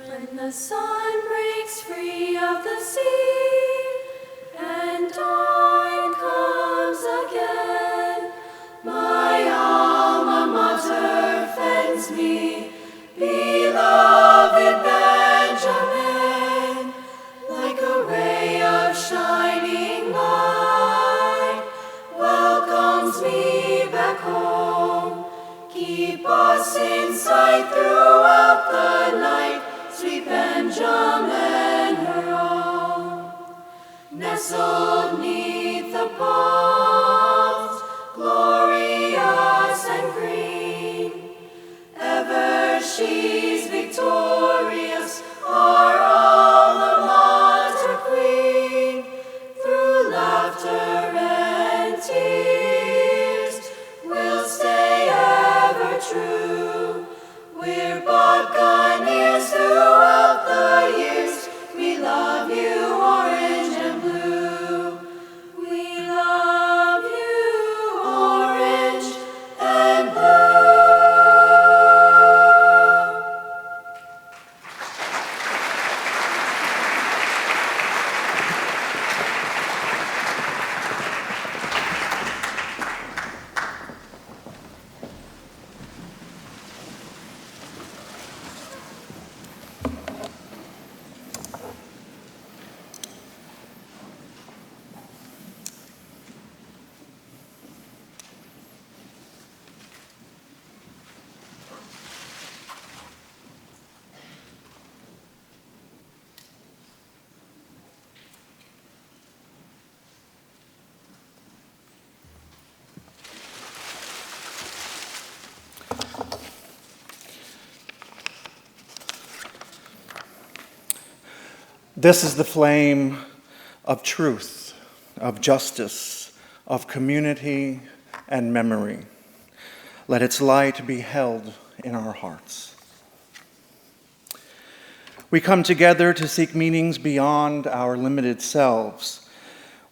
When the sun breaks free of the sea and dawn comes again, my alma mater fends me, beloved Benjamin, like a ray of shining light, welcomes me back home. Keep us in sight throughout the night, sweet Benjamin, her own. Nestled neath the palms, glorious and green, ever she's victorious, our alma mater queen. Through laughter and tears, we'll stay ever true. We're Buccaneers throughout the years. We love you, orange and blue. We love you, orange and blue. This is the flame of truth, of justice, of community and memory. Let its light be held in our hearts. We come together to seek meanings beyond our limited selves.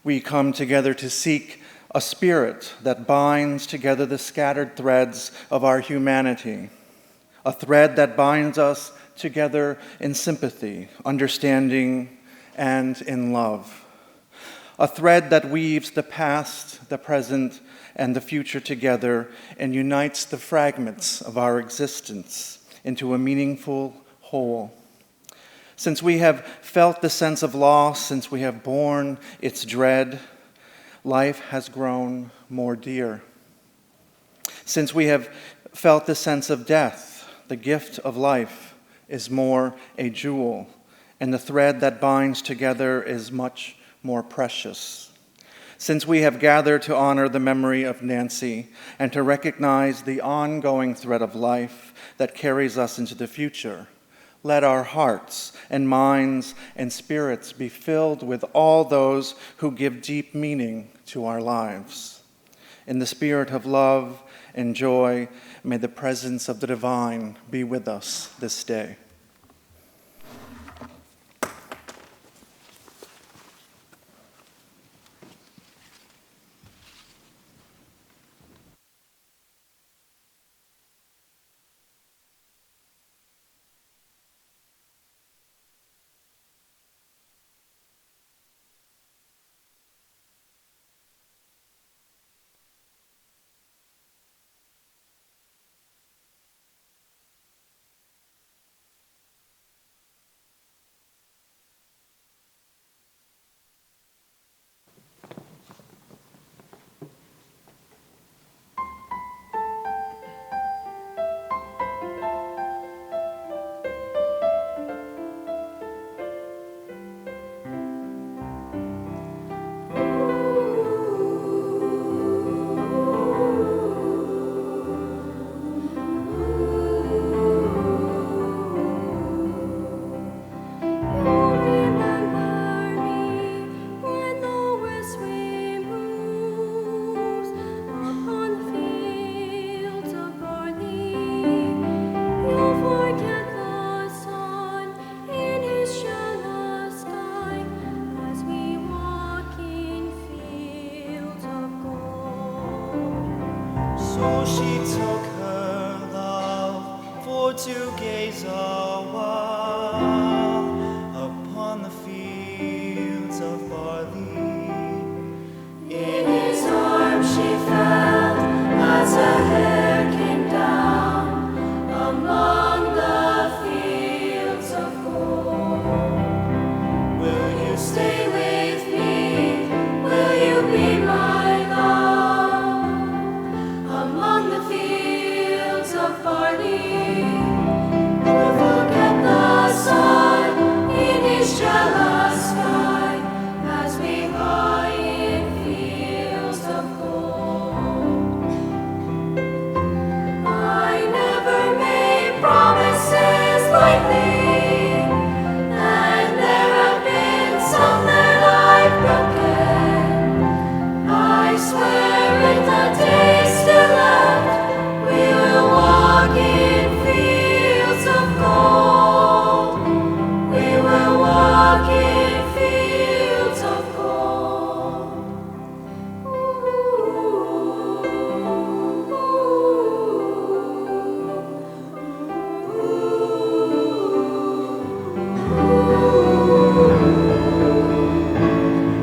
We come together to seek a spirit that binds together the scattered threads of our humanity, a thread that binds us together in sympathy, understanding, and in love. A thread that weaves the past, the present, and the future together and unites the fragments of our existence into a meaningful whole. Since we have felt the sense of loss, since we have borne its dread, life has grown more dear. Since we have felt the sense of death, the gift of life is more a jewel, and the thread that binds together is much more precious. Since we have gathered to honor the memory of Nancy and to recognize the ongoing thread of life that carries us into the future, let our hearts and minds and spirits be filled with all those who give deep meaning to our lives. In the spirit of love and joy, may the presence of the divine be with us this day. So she took her love for to gaze awhile down upon the fields of barley. In his arms she felt as a hair came down among the fields of gold. Will you stay with me? Will you be my love among the fields of barley? We'll forget the sun in his jealous sky as we lie in fields of gold. I never made promises lightly, and there have been some that I've broken. I swear in the days still left, we will walk in fields of gold. We will walk in fields of gold.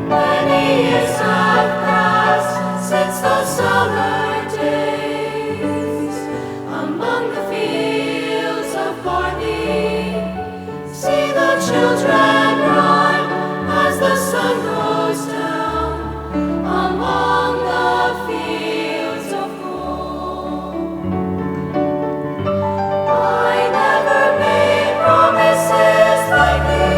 Many years have passed since those summer days among the fields of barley. See the children run as the sun goes down among the fields of gold. I never made promises lightly,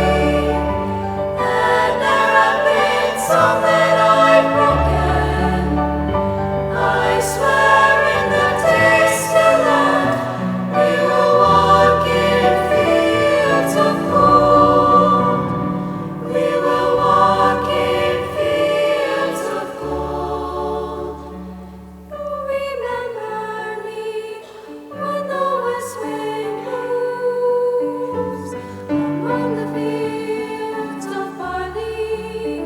and there have been some that I've broken. I swear in the days still left, we will walk in fields of gold. We will walk in fields of gold. You remember me when the west wind moves among the fields of barley.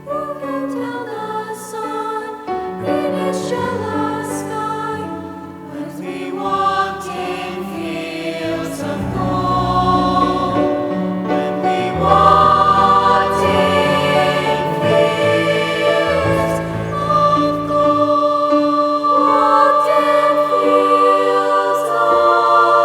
You can tell the sun in his jealous sky as we walked in fields of gold. When we walked in fields of gold. Walked in fields of gold.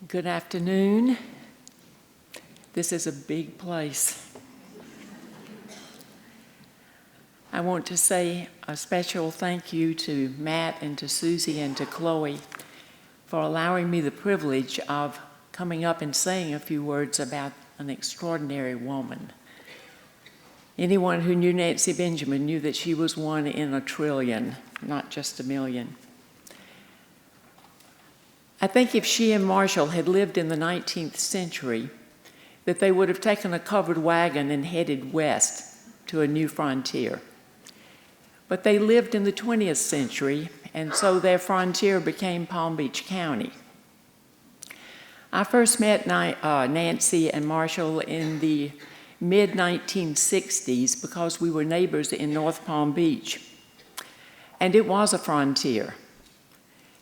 Good afternoon. This is a big place. I want to say a special thank you to Matt and to Susie and to Chloe for allowing me the privilege of coming up and saying a few words about an extraordinary woman. Anyone who knew Nancy Benjamin knew that she was one in a trillion, not just a million. I think if she and Marshall had lived in the 19th century, that they would have taken a covered wagon and headed west to a new frontier. But they lived in the 20th century, and so their frontier became Palm Beach County. I first met Nancy and Marshall in the mid-1960s because we were neighbors in North Palm Beach, and it was a frontier.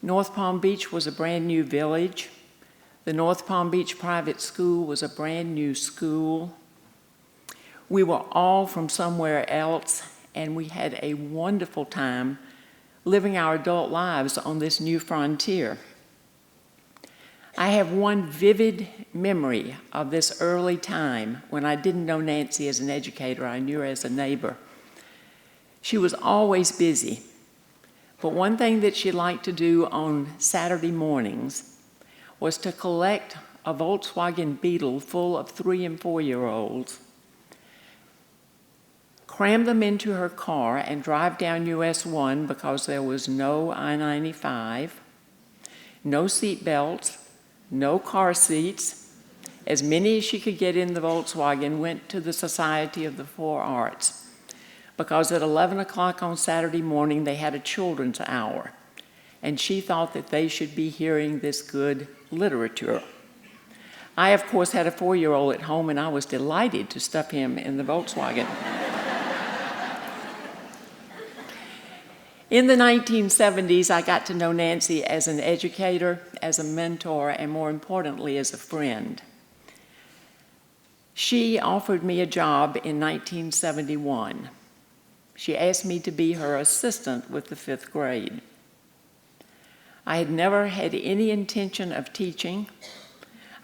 North Palm Beach was a brand new village. The North Palm Beach Private School was a brand new school. We were all from somewhere else, and we had a wonderful time living our adult lives on this new frontier. I have one vivid memory of this early time when I didn't know Nancy as an educator, I knew her as a neighbor. She was always busy. But one thing that she liked to do on Saturday mornings was to collect a Volkswagen Beetle full of 3- and 4-year-olds, cram them into her car, and drive down US 1 because there was no I-95, no seat belts, no car seats. As many as she could get in the Volkswagen went to the Society of the Four Arts because at 11 o'clock on Saturday morning they had a children's hour, and she thought that they should be hearing this good literature. I, of course, had a 4-year-old at home, and I was delighted to stuff him in the Volkswagen. In the 1970s, I got to know Nancy as an educator, as a mentor, and more importantly, as a friend. She offered me a job in 1971. She asked me to be her assistant with the 5th grade. I had never had any intention of teaching.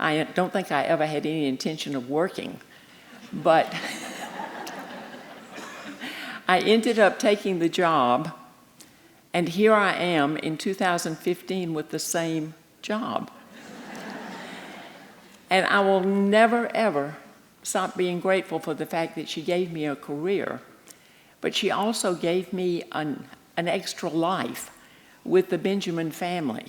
I don't think I ever had any intention of working, but I ended up taking the job, and here I am in 2015 with the same job. And I will never, ever stop being grateful for the fact that she gave me a career, but she also gave me an extra life with the Benjamin family.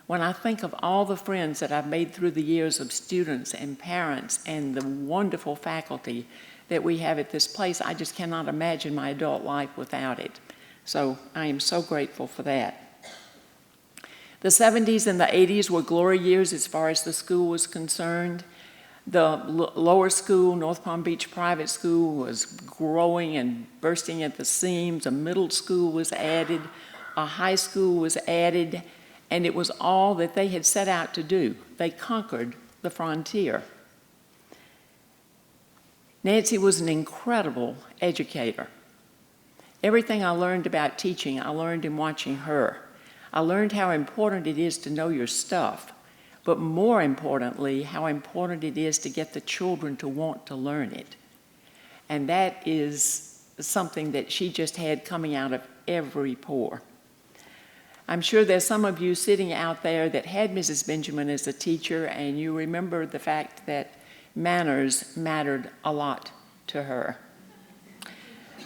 When I think of all the friends that I've made through the years of students and parents and the wonderful faculty that we have at this place, I just cannot imagine my adult life without it. So I am so grateful for that. The 70s and the 80s were glory years as far as the school was concerned. The lower school, North Palm Beach Private School, was growing and bursting at the seams. A middle school was added, a high school was added, and it was all that they had set out to do. They conquered the frontier. Nancy was an incredible educator. Everything I learned about teaching, I learned in watching her. I learned how important it is to know your stuff, but more importantly, how important it is to get the children to want to learn it. And that is something that she just had coming out of every pore. I'm sure there's some of you sitting out there that had Mrs. Benjamin as a teacher, and you remember the fact that manners mattered a lot to her.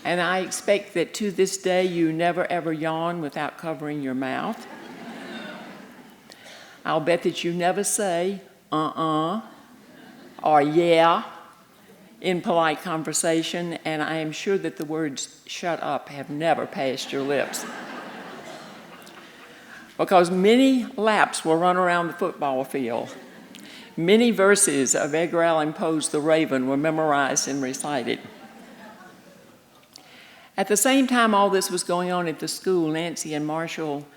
And I expect that to this day you never ever yawn without covering your mouth. I'll bet that you never say or yeah in polite conversation, and I am sure that the words shut up have never passed your lips. Because many laps were run around the football field. Many verses of Edgar Allan Poe's The Raven were memorized and recited. At the same time all this was going on at the school, Nancy and Marshall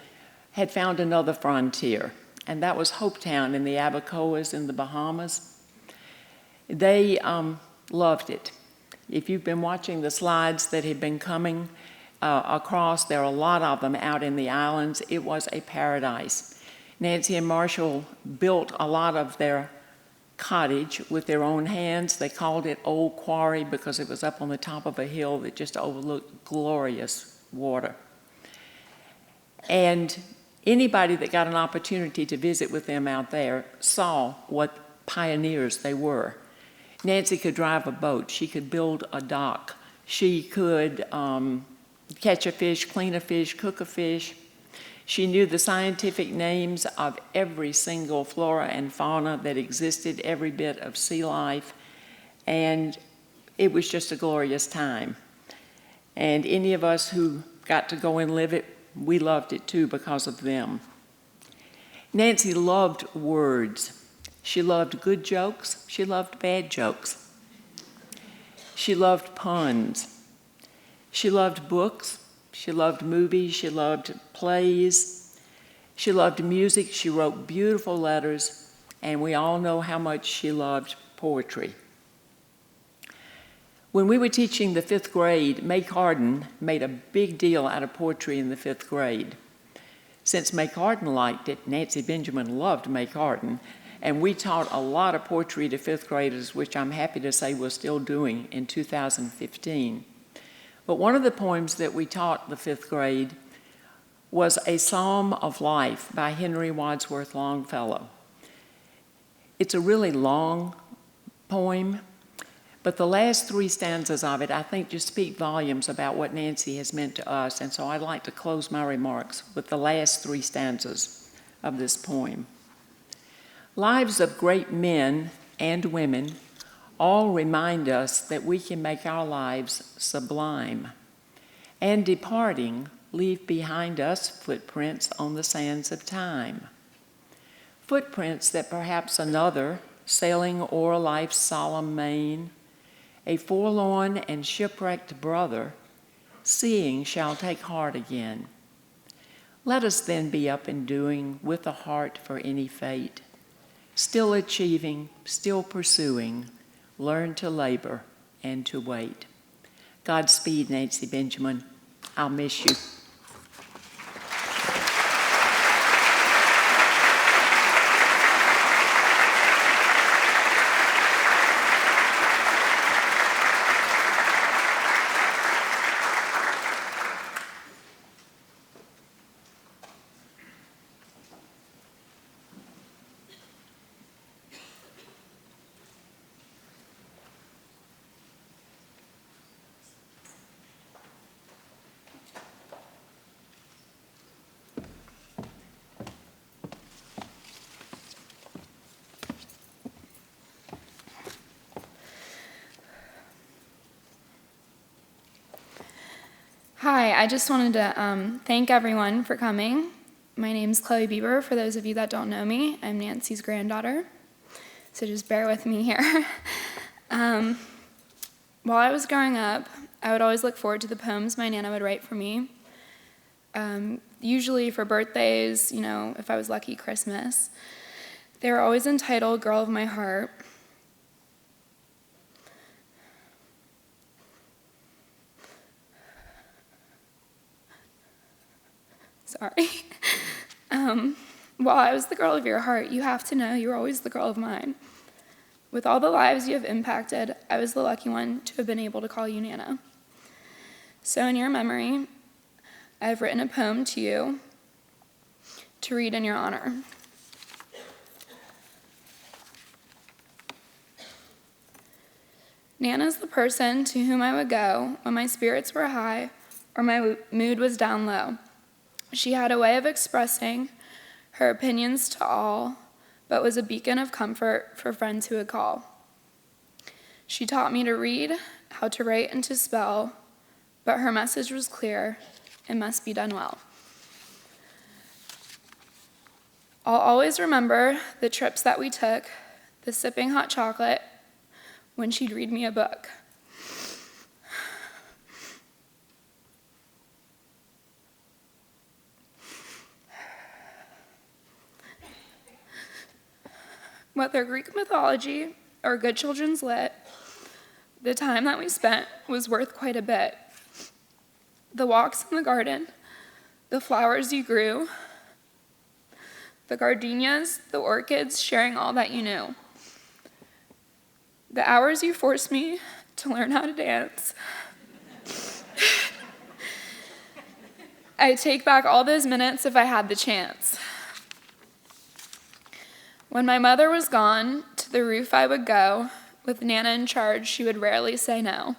had found another frontier, and that was Hopetown in the Abacoas in the Bahamas. They loved it. If you've been watching the slides that have been coming across, there are a lot of them out in the islands. It was a paradise. Nancy and Marshall built a lot of their cottage with their own hands. They called it Old Quarry because it was up on the top of a hill that just overlooked glorious water. And anybody that got an opportunity to visit with them out there saw what pioneers they were. Nancy could drive a boat. She could build a dock. She could catch a fish, clean a fish, cook a fish. She knew the scientific names of every single flora and fauna that existed, every bit of sea life, and it was just a glorious time. And any of us who got to go and live it, we loved it too because of them. Nancy loved words. She loved good jokes. She loved bad jokes. She loved puns. She loved books. She loved movies. She loved plays. She loved music. She wrote beautiful letters, and we all know how much she loved poetry. When we were teaching the 5th grade, May Carden made a big deal out of poetry in the 5th grade. Since May Carden liked it, Nancy Benjamin loved May Carden, and we taught a lot of poetry to 5th graders, which I'm happy to say we're still doing in 2015. But one of the poems that we taught the 5th grade was A Psalm of Life by Henry Wadsworth Longfellow. It's a really long poem, But the last three stanzas of it, I think, just speak volumes about what Nancy has meant to us. And so I'd like to close my remarks with the last three stanzas of this poem. Lives of great men and women all remind us that we can make our lives sublime, and departing, leave behind us footprints on the sands of time. Footprints that perhaps another, sailing o'er life's solemn main, a forlorn and shipwrecked brother, seeing shall take heart again. Let us then be up and doing with a heart for any fate, still achieving, still pursuing, learn to labor and to wait. Godspeed, Nancy Benjamin. I'll miss you. Hi, I just wanted to thank everyone for coming. My name's Chloe Bieber. For those of you that don't know me, I'm Nancy's granddaughter, so just bear with me here. While I was growing up, I would always look forward to the poems my Nana would write for me. Usually for birthdays, if I was lucky, Christmas. They were always entitled Girl of My Heart. Sorry. While I was the girl of your heart, you have to know you're always the girl of mine. With all the lives you have impacted, I was the lucky one to have been able to call you Nana. So in your memory, I have written a poem to you to read in your honor. Nana's the person to whom I would go when my spirits were high or my mood was down low. She had a way of expressing her opinions to all, but was a beacon of comfort for friends who would call. She taught me to read, how to write and to spell, but her message was clear: it must be done well. I'll always remember the trips that we took, the sipping hot chocolate, when she'd read me a book. Whether Greek mythology or good children's lit, the time that we spent was worth quite a bit. The walks in the garden, the flowers you grew, the gardenias, the orchids, sharing all that you knew. The hours you forced me to learn how to dance. I'd take back all those minutes if I had the chance. When my mother was gone, to the roof I would go. With Nana in charge, she would rarely say no.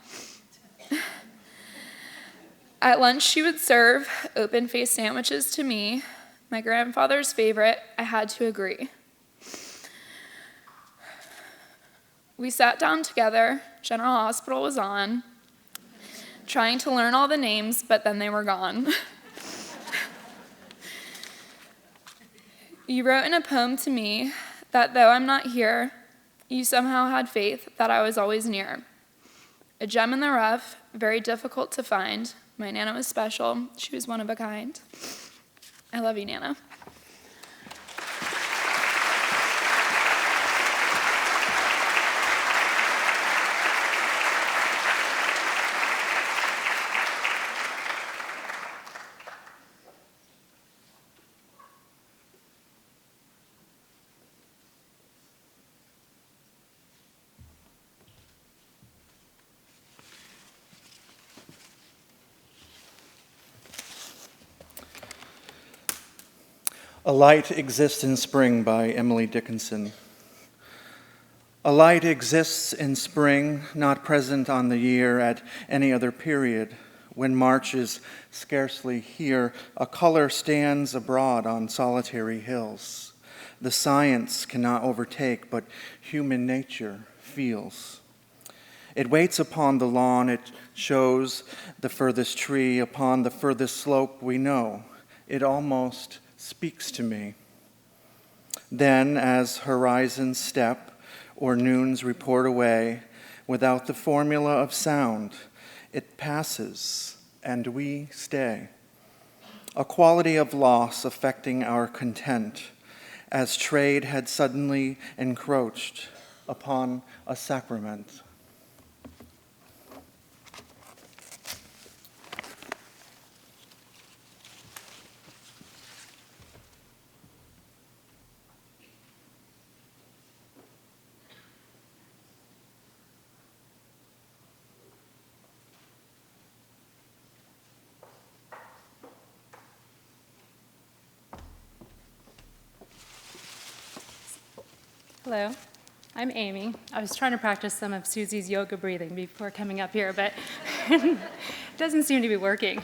At lunch, she would serve open-faced sandwiches to me. My grandfather's favorite, I had to agree. We sat down together, General Hospital was on, trying to learn all the names, but then they were gone. You wrote in a poem to me that though I'm not here, you somehow had faith that I was always near. A gem in the rough, very difficult to find. My Nana was special. She was one of a kind. I love you, Nana. A Light Exists in Spring by Emily Dickinson. A light exists in spring, not present on the year at any other period. When March is scarcely here, a color stands abroad on solitary hills. The science cannot overtake, but human nature feels. It waits upon the lawn, it shows the furthest tree, upon the furthest slope we know. It almost speaks to me. Then, as horizons step, or noons report away, without the formula of sound, it passes, and we stay. A quality of loss affecting our content, as trade had suddenly encroached upon a sacrament. Hello, I'm Amy. I was trying to practice some of Susie's yoga breathing before coming up here, but it doesn't seem to be working.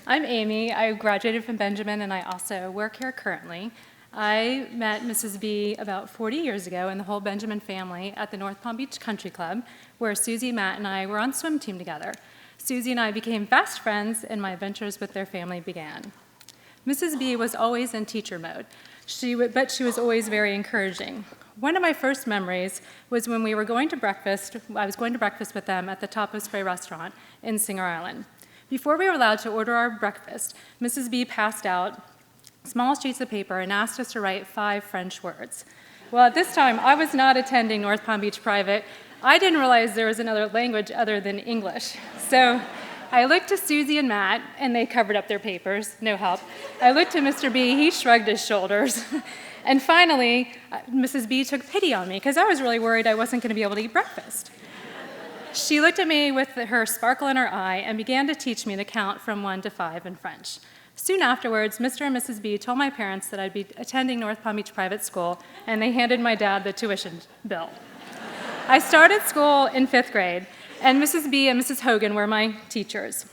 I'm Amy. I graduated from Benjamin, and I also work here currently. I met Mrs. B about 40 years ago and the whole Benjamin family at the North Palm Beach Country Club, where Susie, Matt, and I were on swim team together. Susie and I became fast friends, and my adventures with their family began. Mrs. B was always in teacher mode, but she was always very encouraging. One of my first memories was when we were going to breakfast. I was going to breakfast with them at the Tapo Spray restaurant in Singer Island. Before we were allowed to order our breakfast, Mrs. B passed out small sheets of paper and asked us to write 5 French words. Well, at this time, I was not attending North Palm Beach Private. I didn't realize there was another language other than English. So I looked to Susie and Matt, and they covered up their papers, no help. I looked to Mr. B, he shrugged his shoulders. And finally, Mrs. B took pity on me, because I was really worried I wasn't going to be able to eat breakfast. She looked at me with her sparkle in her eye and began to teach me to count from 1 to 5 in French. Soon afterwards, Mr. and Mrs. B told my parents that I'd be attending North Palm Beach Private School, and they handed my dad the tuition bill. I started school in 5th grade, and Mrs. B and Mrs. Hogan were my teachers.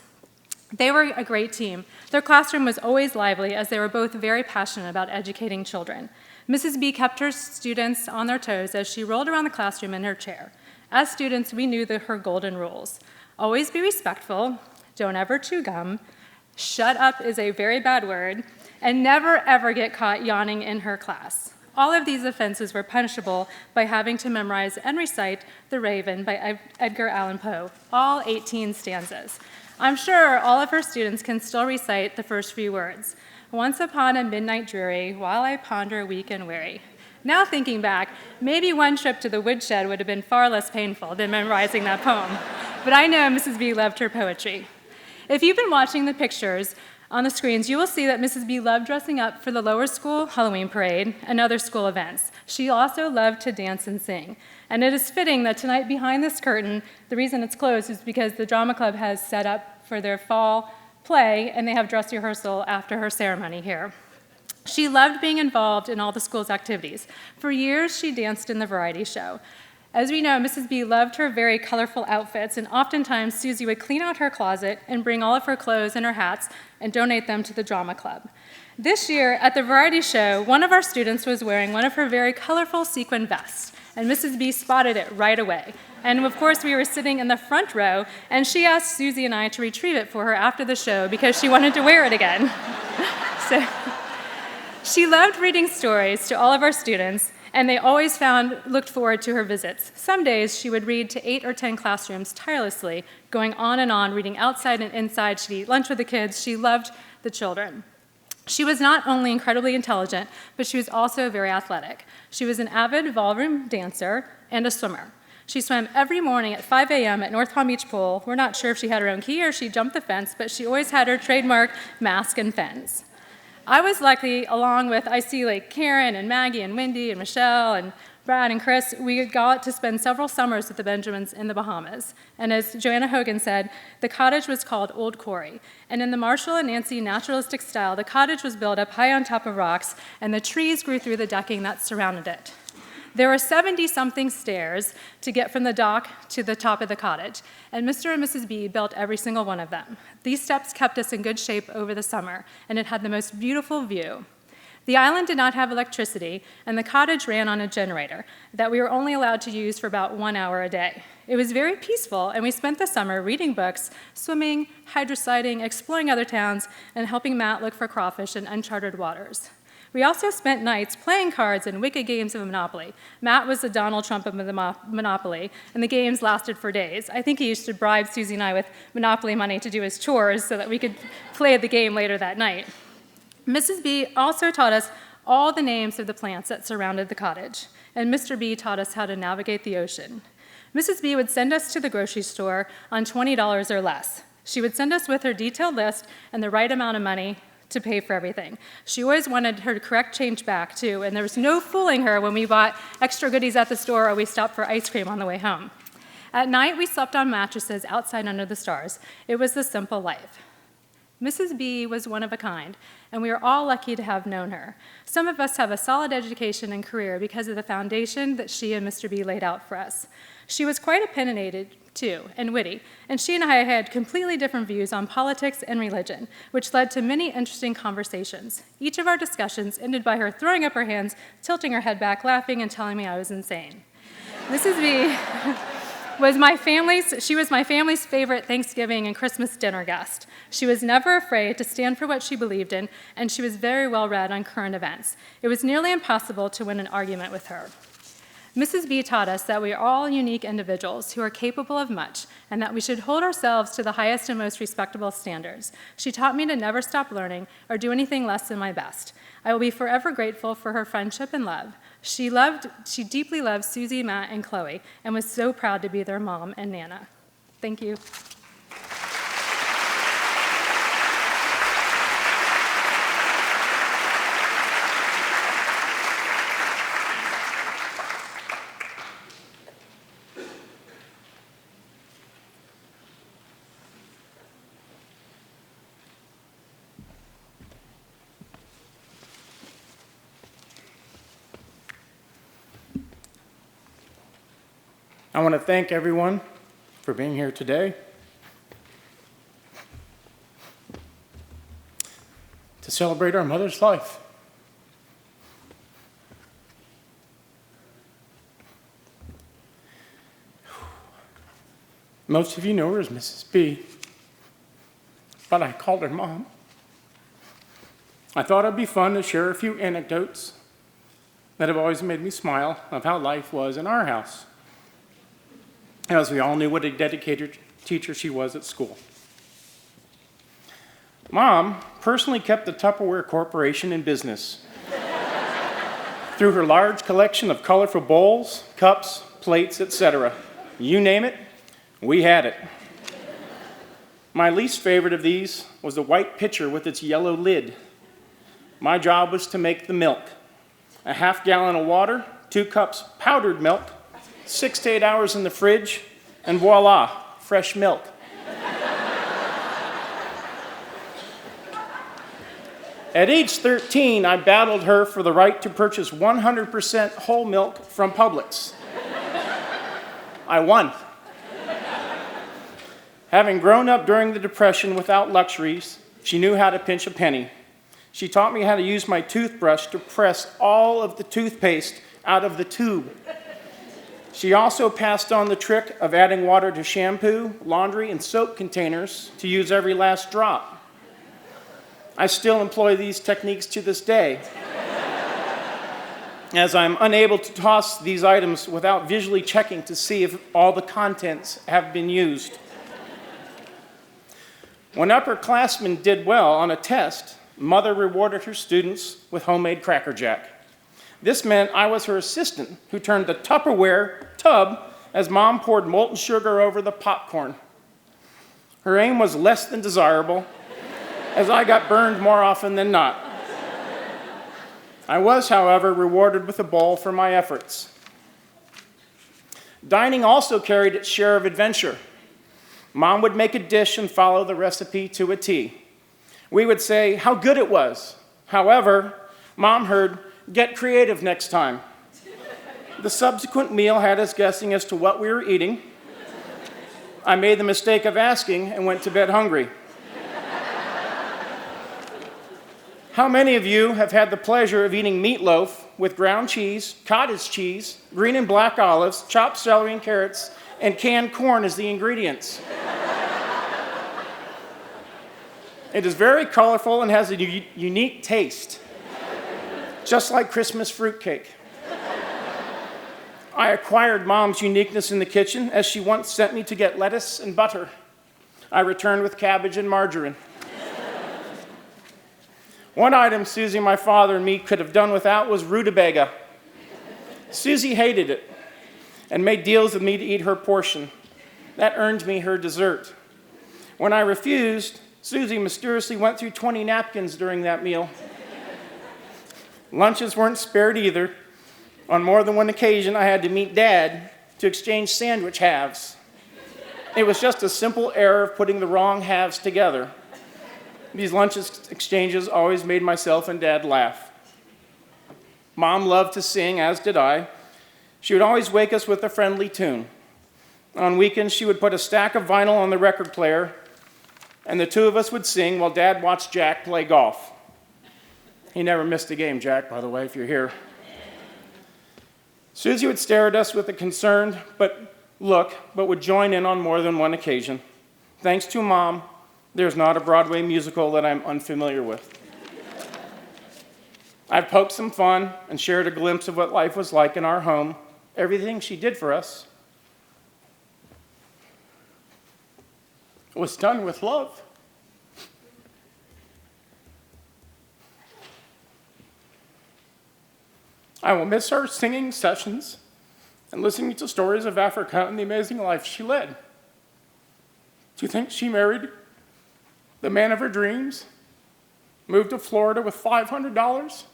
They were a great team. Their classroom was always lively, as they were both very passionate about educating children. Mrs. B kept her students on their toes as she rolled around the classroom in her chair. As students, we knew her golden rules. Always be respectful, don't ever chew gum, shut up is a very bad word, and never ever get caught yawning in her class. All of these offenses were punishable by having to memorize and recite The Raven by Edgar Allan Poe, all 18 stanzas. I'm sure all of her students can still recite the first few words. Once upon a midnight dreary, while I ponder weak and weary. Now thinking back, maybe one trip to the woodshed would have been far less painful than memorizing that poem. But I know Mrs. B loved her poetry. If you've been watching the pictures on the screens, you will see that Mrs. B loved dressing up for the lower school Halloween parade and other school events. She also loved to dance and sing. And it is fitting that tonight behind this curtain, the reason it's closed is because the drama club has set up for their fall play, and they have dress rehearsal after her ceremony here. She loved being involved in all the school's activities. For years, she danced in the variety show. As we know, Mrs. B loved her very colorful outfits, and oftentimes Susie would clean out her closet and bring all of her clothes and her hats and donate them to the drama club. This year, at the variety show, one of our students was wearing one of her very colorful sequin vests, and Mrs. B spotted it right away. And of course, we were sitting in the front row, and she asked Susie and I to retrieve it for her after the show because she wanted to wear it again. So she loved reading stories to all of our students, and they always looked forward to her visits. Some days she would read to 8 or 10 classrooms tirelessly, going on and on, reading outside and inside. She'd eat lunch with the kids. She loved the children. She was not only incredibly intelligent, but she was also very athletic. She was an avid ballroom dancer and a swimmer. She swam every morning at 5 a.m. at North Palm Beach Pool. We're not sure if she had her own key or she jumped the fence, but she always had her trademark mask and fins. I was lucky, along with, I see like Karen and Maggie and Wendy and Michelle and Brad and Chris, we got to spend several summers with the Benjamins in the Bahamas. And as Joanna Hogan said, the cottage was called Old Quarry. And in the Marshall and Nancy naturalistic style, the cottage was built up high on top of rocks, and the trees grew through the decking that surrounded it. There were 70-something stairs to get from the dock to the top of the cottage, and Mr. and Mrs. B built every single one of them. These steps kept us in good shape over the summer, and it had the most beautiful view. The island did not have electricity, and the cottage ran on a generator that we were only allowed to use for about 1 hour a day. It was very peaceful, and we spent the summer reading books, swimming, hydrosiding, exploring other towns, and helping Matt look for crawfish in uncharted waters. We also spent nights playing cards and wicked games of Monopoly. Matt was the Donald Trump of the Monopoly, and the games lasted for days. I think he used to bribe Susie and I with Monopoly money to do his chores so that we could play the game later that night. Mrs. B also taught us all the names of the plants that surrounded the cottage, and Mr. B taught us how to navigate the ocean. Mrs. B would send us to the grocery store on $20 or less. She would send us with her detailed list and the right amount of money to pay for everything. She always wanted her correct change back, too, and there was no fooling her when we bought extra goodies at the store or we stopped for ice cream on the way home. At night, we slept on mattresses outside under the stars. It was the simple life. Mrs. B was one of a kind, and we are all lucky to have known her. Some of us have a solid education and career because of the foundation that she and Mr. B laid out for us. She was quite opinionated, too, and witty, and she and I had completely different views on politics and religion, which led to many interesting conversations. Each of our discussions ended by her throwing up her hands, tilting her head back, laughing, and telling me I was insane. Mrs. B was my family's favorite Thanksgiving and Christmas dinner guest. She was never afraid to stand for what she believed in, and she was very well read on current events. It was nearly impossible to win an argument with her. Mrs. B taught us that we are all unique individuals who are capable of much, and that we should hold ourselves to the highest and most respectable standards. She taught me to never stop learning or do anything less than my best. I will be forever grateful for her friendship and love. She deeply loved Susie, Matt, and Chloe, and was so proud to be their mom and Nana. Thank you. I want to thank everyone for being here today to celebrate our mother's life. Most of you know her as Mrs. B, but I called her Mom. I thought it'd be fun to share a few anecdotes that have always made me smile of how life was in our house, as we all knew what a dedicated teacher she was at school. Mom personally kept the Tupperware Corporation in business through her large collection of colorful bowls, cups, plates, etc. You name it, we had it. My least favorite of these was the white pitcher with its yellow lid. My job was to make the milk. A half gallon of water, 2 cups powdered milk, 6 to 8 hours in the fridge, and voila, fresh milk. At age 13, I battled her for the right to purchase 100% whole milk from Publix. I won. Having grown up during the Depression without luxuries, she knew how to pinch a penny. She taught me how to use my toothbrush to press all of the toothpaste out of the tube. She also passed on the trick of adding water to shampoo, laundry, and soap containers to use every last drop. I still employ these techniques to this day, as I'm unable to toss these items without visually checking to see if all the contents have been used. When upperclassmen did well on a test, Mother rewarded her students with homemade Cracker Jack. This meant I was her assistant who turned the Tupperware tub as Mom poured molten sugar over the popcorn. Her aim was less than desirable, as I got burned more often than not. I was, however, rewarded with a bowl for my efforts. Dining also carried its share of adventure. Mom would make a dish and follow the recipe to a T. We would say how good it was. However, Mom heard, "Get creative next time." The subsequent meal had us guessing as to what we were eating. I made the mistake of asking and went to bed hungry. How many of you have had the pleasure of eating meatloaf with ground cheese, cottage cheese, green and black olives, chopped celery and carrots, and canned corn as the ingredients? It is very colorful and has a unique taste, just like Christmas fruitcake. I acquired Mom's uniqueness in the kitchen as she once sent me to get lettuce and butter. I returned with cabbage and margarine. One item Susie, my father, and me could have done without was rutabaga. Susie hated it and made deals with me to eat her portion. That earned me her dessert. When I refused, Susie mysteriously went through 20 napkins during that meal. Lunches weren't spared either. On more than one occasion, I had to meet Dad to exchange sandwich halves. It was just a simple error of putting the wrong halves together. These lunch exchanges always made myself and Dad laugh. Mom loved to sing, as did I. She would always wake us with a friendly tune. On weekends, she would put a stack of vinyl on the record player, and the two of us would sing while Dad watched Jack play golf. He never missed a game, Jack, by the way, if you're here. Susie would stare at us with a concerned look, but would join in on more than one occasion. Thanks to Mom, there's not a Broadway musical that I'm unfamiliar with. I've poked some fun and shared a glimpse of what life was like in our home. Everything she did for us was done with love. I will miss her singing sessions and listening to stories of Africa and the amazing life she led. Do you think she married the man of her dreams, moved to Florida with $500,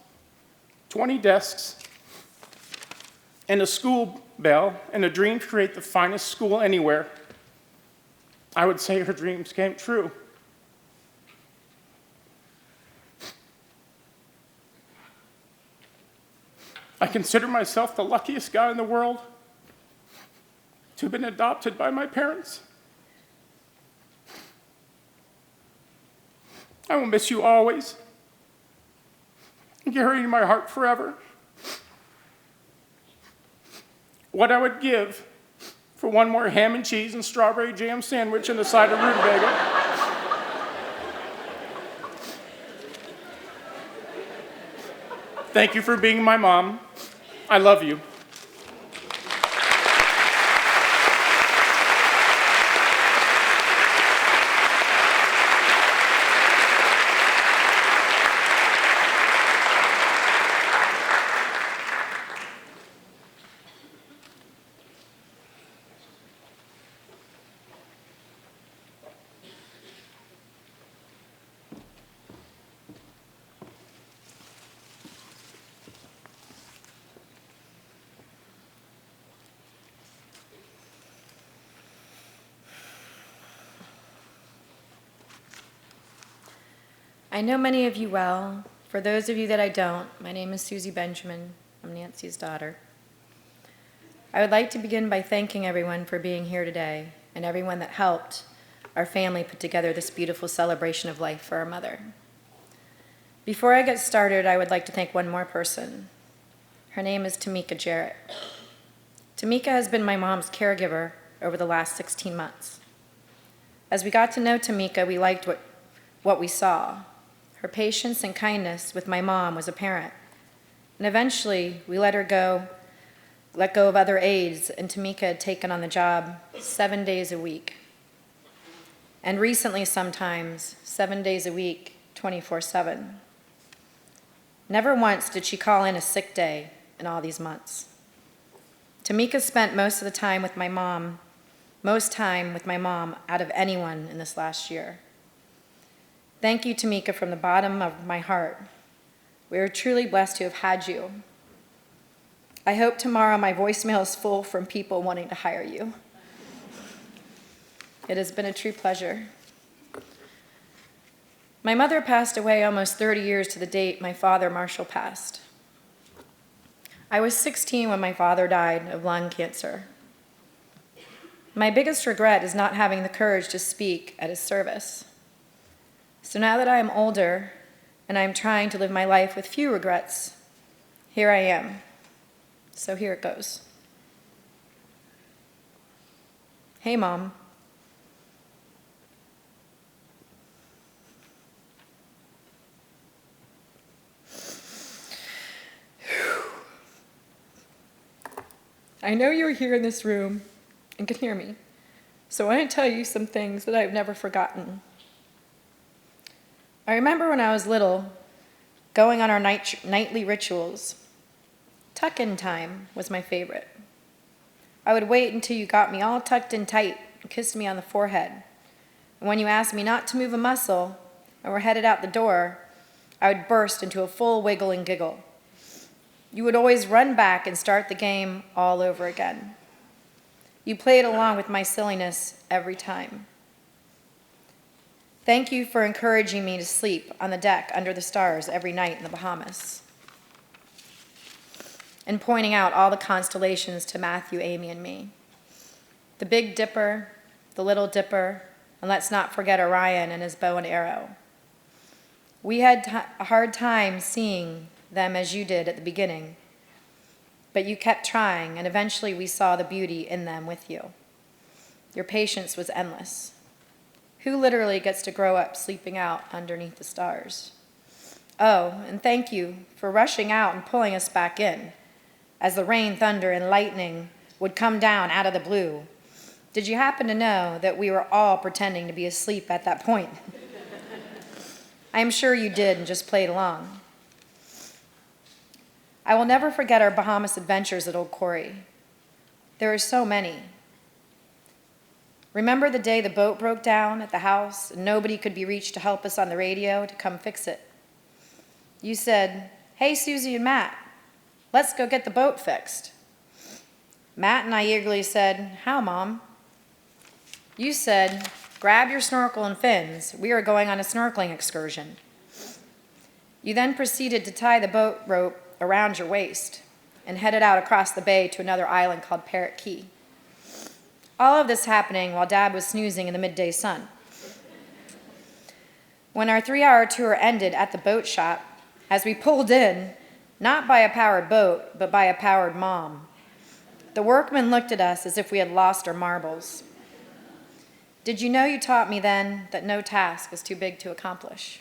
20 desks, and a school bell, and a dream to create the finest school anywhere? I would say her dreams came true. I consider myself the luckiest guy in the world to have been adopted by my parents. I will miss you always, and carry you in my heart forever. What I would give for one more ham and cheese and strawberry jam sandwich and a side of rutabaga. Thank you for being my mom. I love you. I know many of you well. For those of you that I don't, my name is Susie Benjamin. I'm Nancy's daughter. I would like to begin by thanking everyone for being here today and everyone that helped our family put together this beautiful celebration of life for our mother. Before I get started, I would like to thank one more person. Her name is Tamika Jarrett. Tamika has been my mom's caregiver over the last 16 months. As we got to know Tamika, we liked what we saw. Her patience and kindness with my mom was apparent. And eventually, we let go of other aides, and Tamika had taken on the job 7 days a week. And recently, sometimes, 7 days a week, 24/7. Never once did she call in a sick day in all these months. Tamika spent most time with my mom out of anyone in this last year. Thank you, Tamika, from the bottom of my heart. We are truly blessed to have had you. I hope tomorrow my voicemail is full from people wanting to hire you. It has been a true pleasure. My mother passed away almost 30 years to the date my father, Marshall, passed. I was 16 when my father died of lung cancer. My biggest regret is not having the courage to speak at his service. So now that I am older and I am trying to live my life with few regrets, here I am. So here it goes. Hey, Mom. I know you're here in this room and can hear me, so I want to tell you some things that I've never forgotten. I remember when I was little, going on our nightly rituals. Tuck-in time was my favorite. I would wait until you got me all tucked in tight and kissed me on the forehead. And when you asked me not to move a muscle and were headed out the door, I would burst into a full wiggle and giggle. You would always run back and start the game all over again. You played along with my silliness every time. Thank you for encouraging me to sleep on the deck under the stars every night in the Bahamas, and pointing out all the constellations to Matthew, Amy, and me. The Big Dipper, the Little Dipper, and let's not forget Orion and his bow and arrow. We had a hard time seeing them as you did at the beginning, but you kept trying, and eventually we saw the beauty in them with you. Your patience was endless. Who literally gets to grow up sleeping out underneath the stars? Oh, and thank you for rushing out and pulling us back in as the rain, thunder, and lightning would come down out of the blue. Did you happen to know that we were all pretending to be asleep at that point? I am sure you did and just played along. I will never forget our Bahamas adventures at Old Quarry. There were so many. Remember the day the boat broke down at the house and nobody could be reached to help us on the radio to come fix it? You said, "Hey, Susie and Matt, let's go get the boat fixed." Matt and I eagerly said, "How, Mom?" You said, "Grab your snorkel and fins. We are going on a snorkeling excursion." You then proceeded to tie the boat rope around your waist and headed out across the bay to another island called Parrot Key. All of this happening while Dad was snoozing in the midday sun. When our 3-hour tour ended at the boat shop, as we pulled in, not by a powered boat, but by a powered mom, the workmen looked at us as if we had lost our marbles. Did you know you taught me then that no task is too big to accomplish?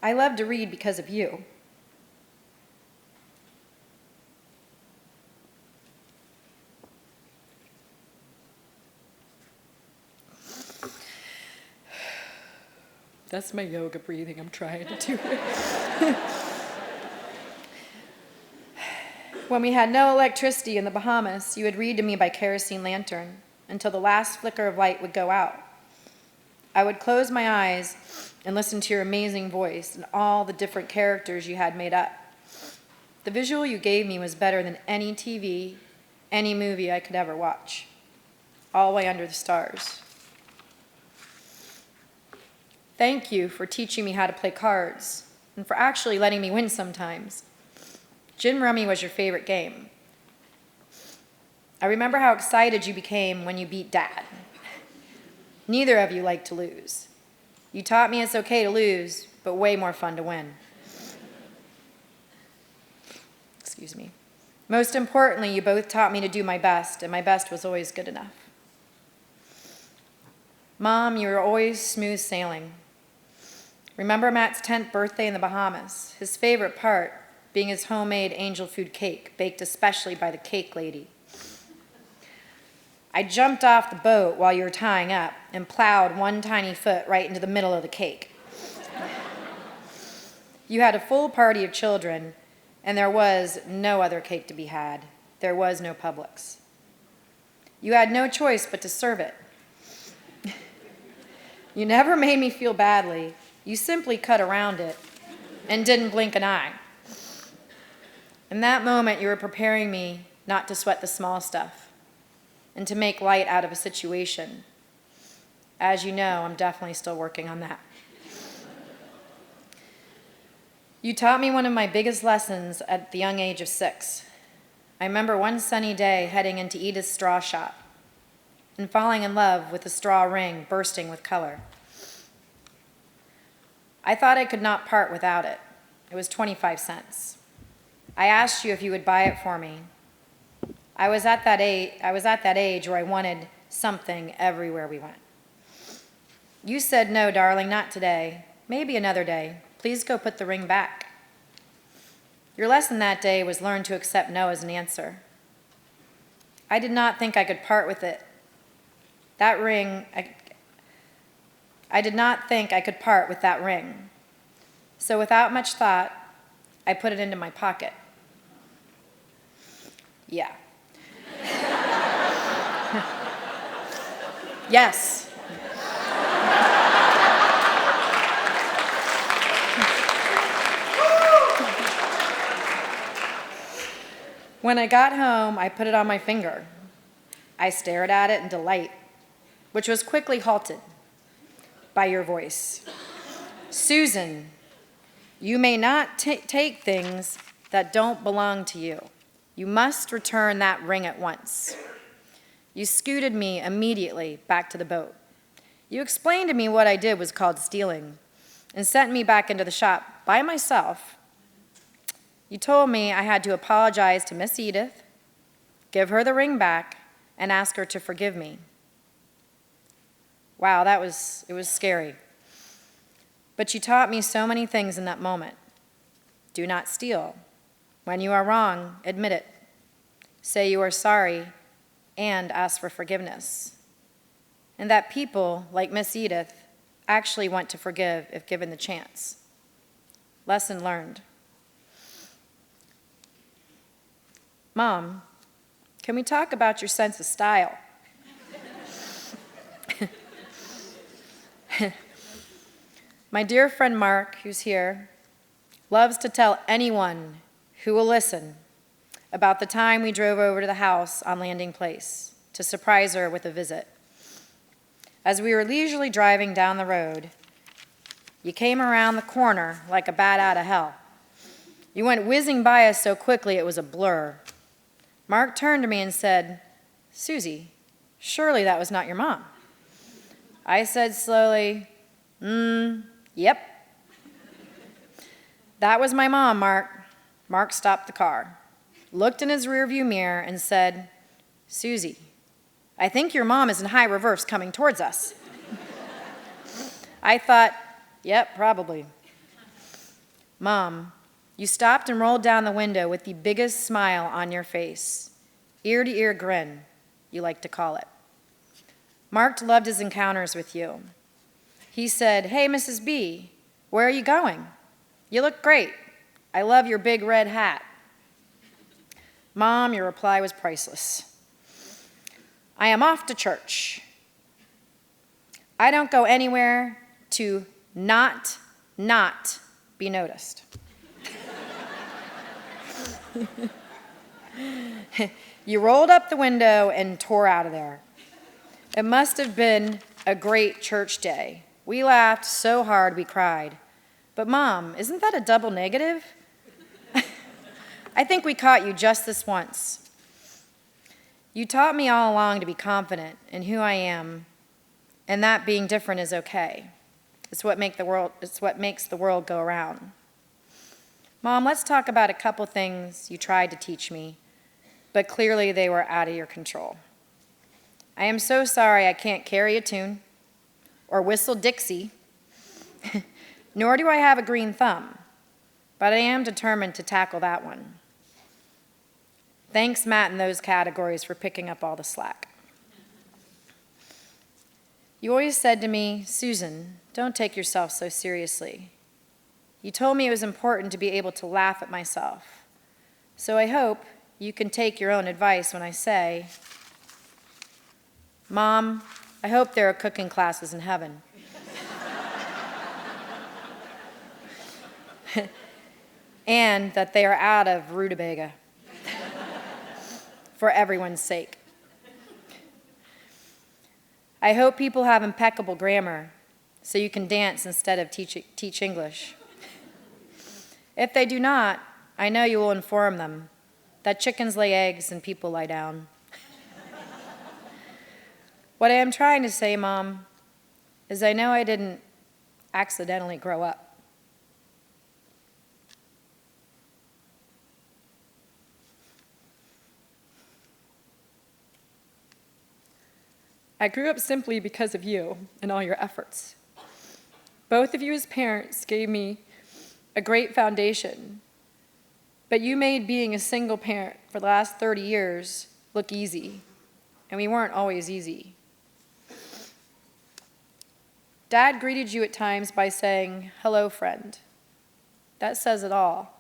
I love to read because of you. That's my yoga breathing. I'm trying to do it. When we had no electricity in the Bahamas, you would read to me by kerosene lantern until the last flicker of light would go out. I would close my eyes and listen to your amazing voice and all the different characters you had made up. The visual you gave me was better than any TV, any movie I could ever watch. All the way under the stars. Thank you for teaching me how to play cards and for actually letting me win sometimes. Gin Rummy was your favorite game. I remember how excited you became when you beat Dad. Neither of you liked to lose. You taught me it's okay to lose, but way more fun to win. Excuse me. Most importantly, you both taught me to do my best, and my best was always good enough. Mom, you were always smooth sailing. Remember Matt's 10th birthday in the Bahamas, his favorite part being his homemade angel food cake, baked especially by the cake lady. I jumped off the boat while you were tying up and plowed one tiny foot right into the middle of the cake. You had a full party of children, and there was no other cake to be had. There was no Publix. You had no choice but to serve it. You never made me feel badly. You simply cut around it and didn't blink an eye. In that moment, you were preparing me not to sweat the small stuff and to make light out of a situation. As you know, I'm definitely still working on that. You taught me one of my biggest lessons at the young age of 6. I remember one sunny day heading into Edith's straw shop and falling in love with a straw ring bursting with color. I thought I could not part without it. It was 25 cents. I asked you if you would buy it for me. I was at that age where I wanted something everywhere we went. You said, "No, darling, not today. Maybe another day. Please go put the ring back." Your lesson that day was learn to accept no as an answer. I did not think I could part with it. That ring, I did not think I could part with that ring. So without much thought, I put it into my pocket. Yeah. Yes. When I got home, I put it on my finger. I stared at it in delight, which was quickly halted by your voice. "Susan, you may not take things that don't belong to you. You must return that ring at once." You scooted me immediately back to the boat. You explained to me what I did was called stealing and sent me back into the shop by myself. You told me I had to apologize to Miss Edith, give her the ring back, and ask her to forgive me. Wow, it was scary. But you taught me so many things in that moment. Do not steal. When you are wrong, admit it. Say you are sorry and ask for forgiveness. And that people, like Miss Edith, actually want to forgive if given the chance. Lesson learned. Mom, can we talk about your sense of style? My dear friend Mark, who's here, loves to tell anyone who will listen about the time we drove over to the house on Landing Place to surprise her with a visit. As we were leisurely driving down the road, you came around the corner like a bat out of hell. You went whizzing by us so quickly it was a blur. Mark turned to me and said, "Susie, surely that was not your mom." I said slowly, "Yep." "That was my mom, Mark." Mark stopped the car, looked in his rearview mirror, and said, "Susie, I think your mom is in high reverse coming towards us." I thought, "Yep, probably." Mom, you stopped and rolled down the window with the biggest smile on your face. Ear-to-ear grin, you like to call it. Mark loved his encounters with you. He said, "Hey, Mrs. B, where are you going? You look great. I love your big red hat." Mom, your reply was priceless. "I am off to church. I don't go anywhere to not be noticed." You rolled up the window and tore out of there. It must have been a great church day. We laughed so hard we cried. But Mom, isn't that a double negative? I think we caught you just this once. You taught me all along to be confident in who I am, and that being different is okay. It's what makes the world go around. Mom, let's talk about a couple things you tried to teach me, but clearly they were out of your control. I am so sorry I can't carry a tune or whistle Dixie, nor do I have a green thumb, but I am determined to tackle that one. Thanks, Matt, in those categories for picking up all the slack. You always said to me, "Susan, don't take yourself so seriously." You told me it was important to be able to laugh at myself. So I hope you can take your own advice when I say, "Mom, I hope there are cooking classes in heaven." And that they are out of rutabaga. For everyone's sake. I hope people have impeccable grammar so you can dance instead of teach English. If they do not, I know you will inform them that chickens lay eggs and people lie down. What I am trying to say, Mom, is I know I didn't accidentally grow up. I grew up simply because of you and all your efforts. Both of you as parents gave me a great foundation, but you made being a single parent for the last 30 years look easy, and we weren't always easy. Dad greeted you at times by saying, "Hello, friend." That says it all.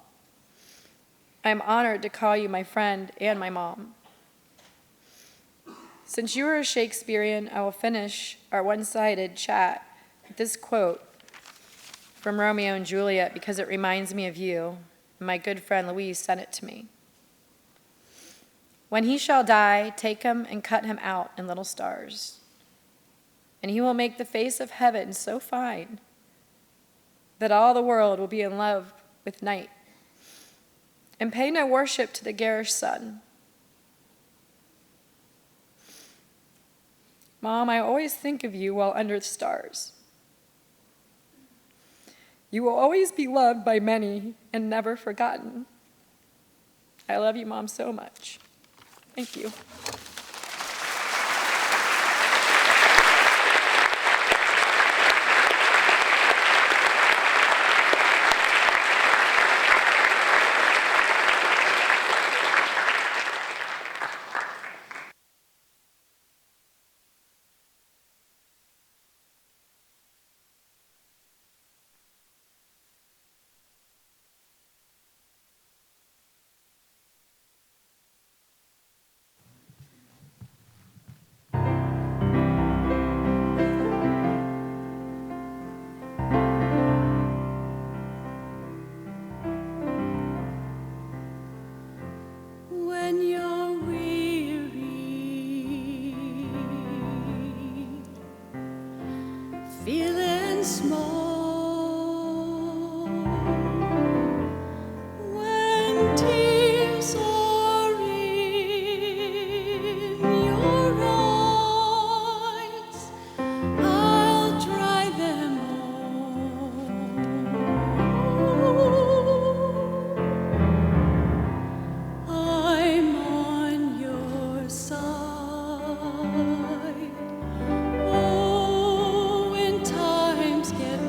I'm honored to call you my friend and my mom. Since you are a Shakespearean, I will finish our one-sided chat with this quote from Romeo and Juliet because it reminds me of you, and my good friend Louise sent it to me. When he shall die, take him and cut him out in little stars, and he will make the face of heaven so fine that all the world will be in love with night, and pay no worship to the garish sun. Mom, I always think of you while under the stars. You will always be loved by many and never forgotten. I love you, Mom, so much. Thank you. When you're weary, feeling small, when tears are in your eyes, I'll dry them all. I'm on your side. Oh, when times get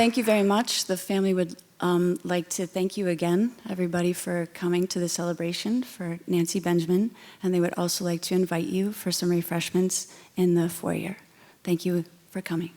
Thank you very much. The family would like to thank you again, everybody, for coming to the celebration for Nancy Benjamin, and they would also like to invite you for some refreshments in the foyer. Thank you for coming.